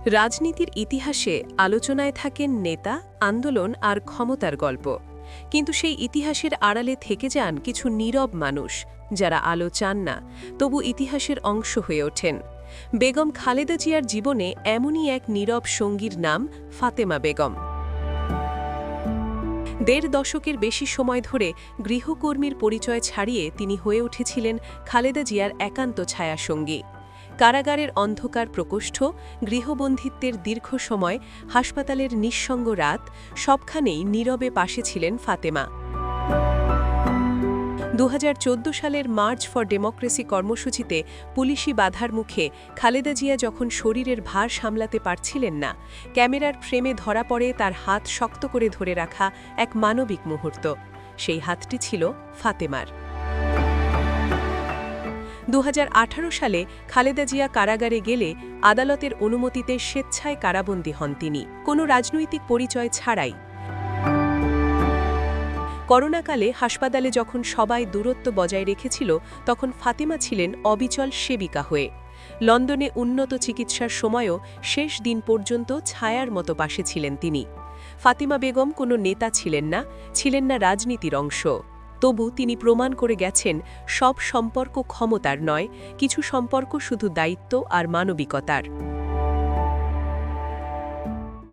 রাজনীতির ইতিহাসে আলোচনায় থাকেন নেতা, আন্দোলন আর ক্ষমতার গল্প। কিন্তু সেই ইতিহাসের আড়ালে থেকে যান কিছু নীরব মানুষ, যারা আলো চান না, তবু ইতিহাসের অংশ হয়ে ওঠেন। বেগম খালেদা জিয়ার জীবনে এমনই এক নীরব সঙ্গীর নাম ফাতেমা বেগম। ১.৫ দশকের বেশি সময় ধরে গৃহকর্মীর পরিচয় ছাড়িয়ে তিনি হয়ে উঠেছিলেন খালেদা জিয়ার একান্ত ছায়াসঙ্গী। কারাগারের অন্ধকার প্রকোষ্ঠ, গৃহবন্ধিত্বের দীর্ঘ সময়, হাসপাতালের নিঃসঙ্গ রাত, সবখানেই নীরবে পাশে ছিলেন ফাতেমা। ২০১৪ সালের মার্চ ফর ডেমোক্রেসি কর্মসূচিতে পুলিশি বাধার মুখে খালেদা জিয়া যখন শরীরের ভার সামলাতে পারছিলেন না, ক্যামেরার ফ্রেমে ধরা পড়ে তার হাত শক্ত করে ধরে রাখা এক মানবিক মুহূর্ত। সেই হাতটি ছিল ফাতেমার। ২০১৮ সালে খালেদা জিয়া কারাগারে গেলে আদালতের অনুমতিতে স্বেচ্ছায় কারাবন্দী হন তিনি, কোনো রাজনৈতিক পরিচয় ছাড়াই। করোনাকালে হাসপাতালে যখন সবাই দূরত্ব বজায় রেখেছিল, তখন ফাতেমা ছিলেন অবিচল সেবিকা হয়ে। লন্ডনে উন্নত চিকিৎসার সময়ও শেষ দিন পর্যন্ত ছায়ার মতো পাশে ছিলেন তিনি। ফাতেমা বেগম কোনো নেতা ছিলেন না রাজনীতির অংশ। তবু তিনি প্রমাণ করে গেছেন, সব সম্পর্ক ক্ষমতার নয়, কিছু সম্পর্ক শুধু দায়িত্ব আর মানবিকতার।